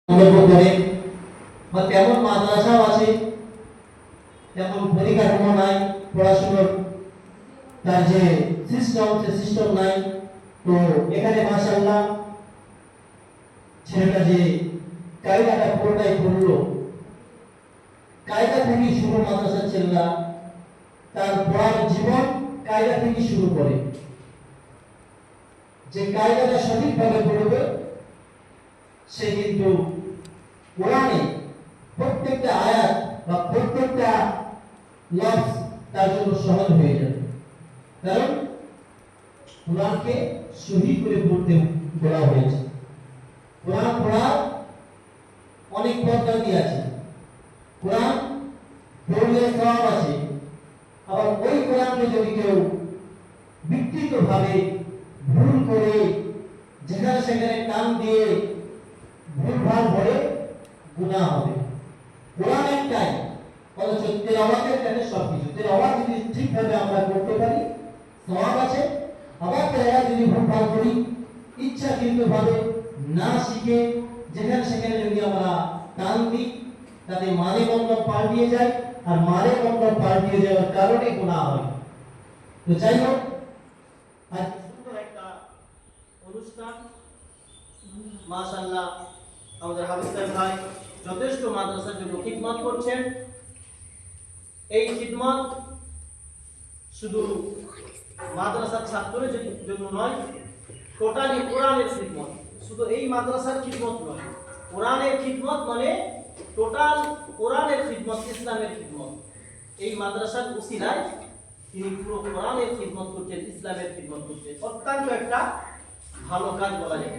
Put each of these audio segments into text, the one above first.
করে বা তেমন মাদ্রাসাও আছে, তেমন পরিকাঠামো নাই, পড়াশোনার তার যে সিস্টেম সে সিস্টেম নাই। তো এখানে মাশাআল্লাহ ছেলেটা যে কায়দাটা পুরোটাই পড়লো, কায়দা থেকে শুরু মাদ্রাসার ছেলেরা তার পড়ার জীবন কায়দা থেকে শুরু করে। যে কায়দাটা সঠিকভাবে পড়বে সে কিন্তু কোরআনে প্রত্যেকটা আয়াত বা প্রত্যেকটা লফজ তার জন্য সহজ হয়ে যাবে, কারণ কোরআনকে সহি করে পড়তে বলা হয়েছে। কোরআন পড়ার অনেক পদ্ধতি আছে, কোরআন পড়লে সওয়াব আছে। আবার ওই কোরআনকে যদি কেউ বিকৃতভাবে ভুল করে যেখানে সেখানে টান দিয়ে ভুলভাল পড়ে গুনাহ হবে। কোরআন একটাই, অথচ তেলাওয়াতের কাছে সবকিছু। তেলাওয়াত যদি ঠিকভাবে আমরা করতে পারি সওয়াব আছে, আবার তেলাওয়াত যদি ভুলভাল করি ইচ্ছাকৃতভাবে না শিখে যেখানে সেখানে যদি আমরা টান দিই তাতে মানে মতলব পাল্টিয়ে যায়, আর মানে মতলব পাল্টিয়ে যাওয়ার কারণে গুনাহ হয়। তো যাই হোক, আজ সুন্দর একটা অনুষ্ঠান, মাশাআল্লাহ আমাদের হাফিজ সাহেব ভাই যথেষ্ট মাদ্রাসার জন্য খিদমত করছেন। এই খিদমত শুধু মাদ্রাসার ছাত্রদের জন্য নয়, টোটালি কোরআনের খিদমত। শুধু এই মাদ্রাসার খিদমত নয়, কোরআনের খিদমত মানে টোটাল কোরআনের খিদমত, ইসলামের খিদমত। এই মাদ্রাসার উসিলায় তিনি পুরো কোরআনের খিদমত করছেন, ইসলামের খিদমত করছেন। অত্যন্ত একটা ভালো কাজ বলা যায়,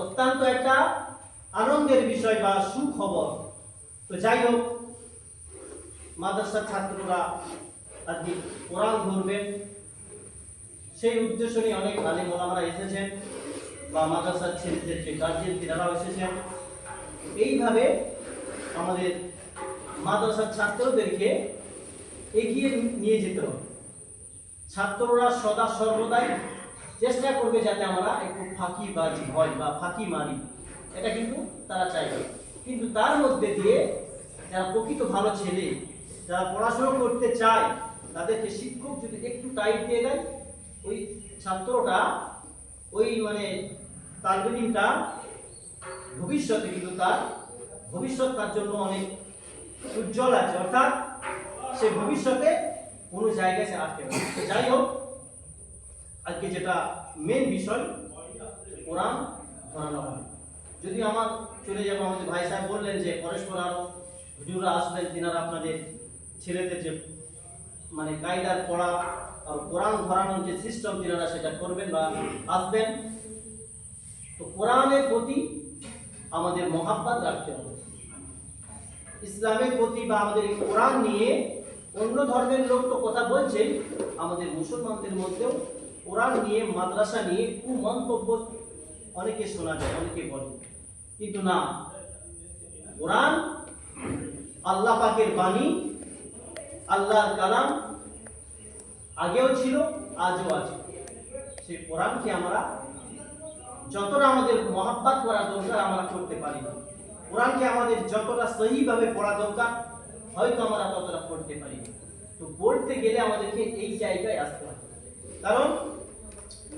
অত্যন্ত একটা আনন্দের বিষয় বা সুখবর। তো যাই হোক, মাদ্রাসার ছাত্ররা আজকে কোরআন ধরবেন, সেই উদ্দেশ্য নিয়ে অনেক আলেম ওলামারা এসেছেন, বা মাদ্রাসার ছেলেদের যে গার্জিয়ান তিনারাও এসেছেন। এইভাবে আমাদের মাদ্রাসার ছাত্রদেরকে এগিয়ে নিয়ে যেতে হবে। ছাত্ররা সদা সর্বদাই চেষ্টা করবে যাতে আমরা একটু ফাঁকিবাজি হয় বা ফাঁকি মারি, এটা কিন্তু তারা চাইবে। কিন্তু তার মধ্যে দিয়ে যারা প্রকৃত ভালো ছেলে, যারা পড়াশোনা করতে চায়, তাদেরকে শিক্ষক যদি একটু টাইট দিয়ে দেয়, ওই ছাত্রটা ওই তালবেলিমটা ভবিষ্যতে কিন্তু তার ভবিষ্যৎ তার জন্য অনেক উজ্জ্বল আছে, অর্থাৎ সে ভবিষ্যতে কোনো জায়গায় সে আটকে না। যাই হোক, আজকে যেটা মেন বিষয় কোরআন ধরানো হয়। যদি আমার চলে যাবো, আমাদের ভাই সাহেব বললেন যে পরস্পর আরো হুজুররা আসবেন, তিনারা আপনাদের ছেলেদের যে কায়দার পড়া আর কোরআন ধরানোর যে সিস্টেম তিনারা সেটা করবেন বা আসবেন। তো কোরআনের প্রতি আমাদের মহাব্বত রাখতে হবে, ইসলামের প্রতি বা আমাদের এই কোরআন নিয়ে অন্য ধর্মের লোক তো কথা বলছে, আমাদের মুসলমানদের মধ্যেও কোরআন নিয়ে মাদ্রাসা নিয়ে কুমন্তব্য অনেকে শোনা যায়, অনেকে বলে। কিন্তু না, কোরআন আল্লাহ পাকের বাণী, আল্লাহর কালাম, আগেও ছিল আজও আছে। সেই কোরআনকে আমরা যতটা আমাদের মহাব্বত করা দরকার আমরা করতে পারি না। কোরআনকে আমাদের যতটা সহিভাবে পড়া দরকার হয়তো আমরা ততটা পড়তে পারি না। তো পড়তে গেলে আমাদেরকে এই জায়গায় আসতে হবে, কারণ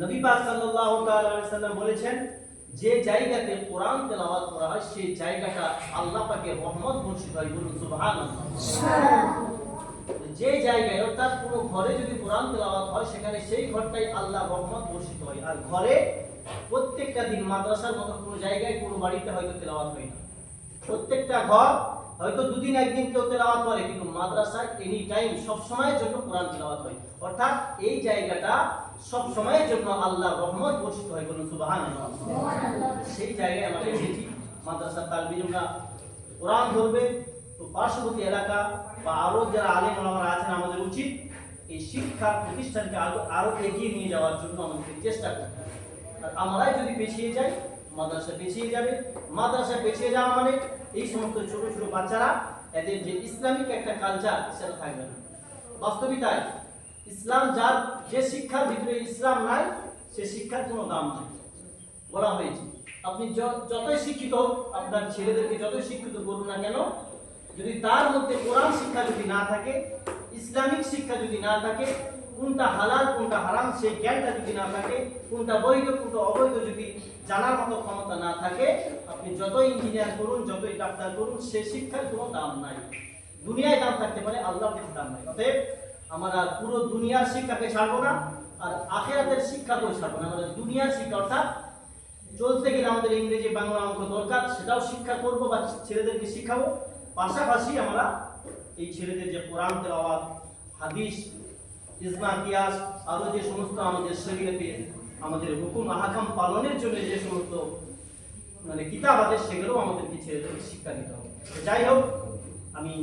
নবী পাক সাল্লাল্লাহু তাআলা আলাইহি সাল্লাম বলেছেন, যে জায়গাতে কোরআন তেলাওয়াত করা হয় সেই জায়গাটা আল্লাহ পাকের রহমত বর্ষিত হয়। বলুন সুবহানাল্লাহ। যে জায়গায়, অর্থাৎ কোনো ঘরে যদি কোরআন তেলাওয়াত হয় সেখানে সেই ঘরটাই আল্লাহ রহমত বর্ষিত হয়। আর ঘরে প্রত্যেকটা দিন মাদ্রাসার মতো কোনো জায়গায় কোনো বাড়িতে হয়তো তেলাওয়াত হয় না। প্রত্যেকটা ঘর হয়তো দুদিন একদিন কেউ তেলাওয়াত করে, কিন্তু মাদ্রাসায় এনি টাইম সব সময়ের জন্য কোরআন তেলাওয়াত হয়। অর্থাৎ এই জায়গাটা সব সময়ের জন্য আল্লাহর রহমত বর্ষিত হয়। বলুন সুবহানাল্লাহ। সেই জায়গায় আমরা এসেছি, মাদ্রাসার তালবিলরা কোরআন ধরবে। তো পার্শ্ববর্তী এলাকা বা আরো যারা আলেম ওলামারা আছেন, আমাদের উচিত এই শিক্ষা প্রতিষ্ঠানকে আরো এগিয়ে নিয়ে যাওয়ার জন্য আমাদের চেষ্টা করতে হবে। আর আমরাই যদি পিছিয়ে যাই, মাদ্রাসা পিছিয়ে যাবে। মাদ্রাসা পিছিয়ে যাওয়া মানে এই সমস্ত ছোট ছোট বাচ্চারা এদের যে ইসলামিক একটা কালচার সেটা থাকবে না। বাস্তবিকতায় ইসলাম যার যে শিক্ষার ভিতরে ইসলাম নাই, সে শিক্ষার কোনো দাম নাই বলা হয়েছে। আপনি যতই শিক্ষিত হোক, আপনার ছেলেদেরকে যতই শিক্ষিত করুন না কেন, যদি তার মধ্যে কোরআন শিক্ষা যদি না থাকে, ইসলামিক শিক্ষা যদি না থাকে, কোনটা হালাল কোনটা হারাম সেই জ্ঞানটা যদি না থাকে, কোনটা বৈধ কোনটা অবৈধ যদি জানার মতো ক্ষমতা না থাকে, আপনি যতই ইঞ্জিনিয়ার করুন, যতই ডাক্তার করুন, সেই শিক্ষার কোনো দাম নাই। দুনিয়ায় দাম থাকতে পারে, আল্লাহর কাছে দাম নাই। অতএব আমরা পুরো দুনিয়ার শিক্ষাকে ছাড়বো না, আর আখিরাতের শিক্ষাকেও ছাড়বো না। আমাদের দুনিয়ার শিক্ষা অর্থাৎ চলতে গেলে আমাদের ইংরেজি বাংলা অঙ্ক দরকার, সেটাও শিক্ষা করবো বা ছেলেদেরকে শিখাবো। পাশাপাশি আমরা এই ছেলেদের যে কোরআন তেলাওয়াত, হাদিস, ইজমা, কিয়াস, আরো যে সমস্ত আমাদের শরীয়তে আমাদের হুকুম আহকাম পালনের জন্য যে সমস্ত মানে কিতাব আছে, সেগুলো আমাদেরকে ছেলেদেরকে শিক্ষা দিতে হবে। যাই হোক, আমি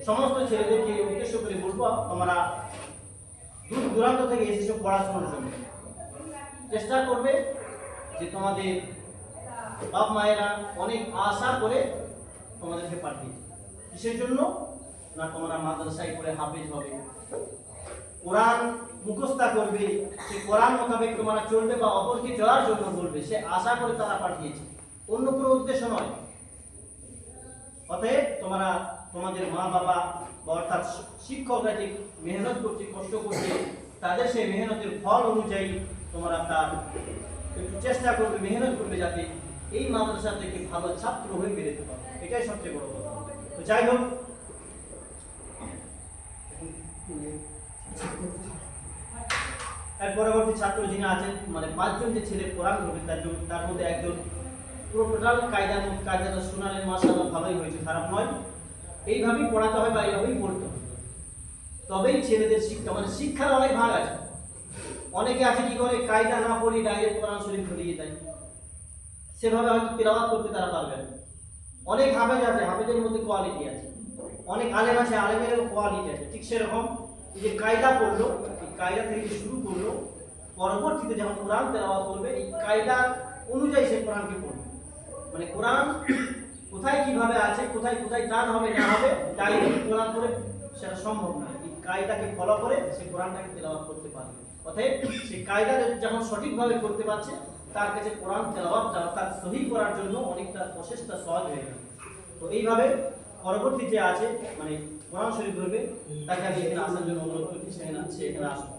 সমস্ত ছেলেদেরকে উদ্দেশ্য করে বলবো, তোমরা দূর দূরান্ত থেকে এসেছো পড়াশোনার জন্য, চেষ্টা করবে যে তোমাদের বাপ মায়েরা অনেক আশা করে তোমাদেরকে পাঠিয়েছে। কিসের জন্য? না তোমরা মাদ্রাসায় করে হাফেজ হবে, কোরআন মুখস্থ করবে, সে কোরআন মোতাবেক তোমরা চলবে বা অপরকে চলার জন্য বলবে, সে আশা করে তারা পাঠিয়েছে, অন্য কোনো উদ্দেশ্য নয়। অতএব তোমরা তোমাদের মা বাবা বা অর্থাৎ শিক্ষকরা যে মেহনত করছে, কষ্ট করছে, তাদের সেই মেহনতের ফল অনুযায়ী তোমরা তার একটু চেষ্টা করবে, মেহনত করবে, যাতে এই মাদ্রাসা থেকে ভালো ছাত্র হয়ে বেরোতে পারো। এটাই সবচেয়ে বড় কথা। তো যাই হোক, এর পরবর্তী ছাত্র যিনি আছেন, মানে 5 জন যে ছেলে কোরআন ধরবে, তার মধ্যে একজন পুরো টোটাল কায়দাটা শোনালেন, মাশাআল্লাহ ভালোই হয়েছে, খারাপ নয়। এইভাবেই পড়াতে হয় বা এইভাবেই পড়তে হয়, তবেই ছেলেদের শিক্ষা, মানে শিক্ষার অনেক ভাগ আছে। অনেকে আছে কি করে, কায়দা না পড়ি ডাইরেক্ট কোরআন শরীফ ধরিয়ে দেয়, সেভাবে হয়তো তিলাওয়াত করতে তারা পারবে না। অনেক হাফেজ আছে, হাফেজের মধ্যে কোয়ালিটি আছে, অনেক আলেম আছে, আলেমেরও কোয়ালিটি আছে। ঠিক সেরকম এই যে কায়দা পড়লো, এই কায়দা থেকে শুরু করলো, পরবর্তীতে যখন কোরআন তেলাওয়াত করবে, এই কায়দা অনুযায়ী সে কোরআনকে পড়বে। মানে কোরআন কোথায় কিভাবে আছে, কোথায় কোথায় টান হবে না হবে, ডাইরেক্ট কোরআন করে সেটা সম্ভব না। এই কায়দাকে ফলো করে সে কোরআনটাকে তেলাওয়াত করতে পারবে। অতএব সেই কায়দা যখন সঠিকভাবে করতে পারছে, তার কাছে কোরআন তেলাওয়াতটা অর্থাৎ সহি করার জন্য অনেকটা প্রচেষ্টা সহজ হয়ে যাবে। তো এইভাবে পরবর্তী যে আছে, মানে কোরআন শরীফ ধরবে, তাকে আমি এখানে আসার জন্য অনুরোধ করছি, সে এখানে আসবে।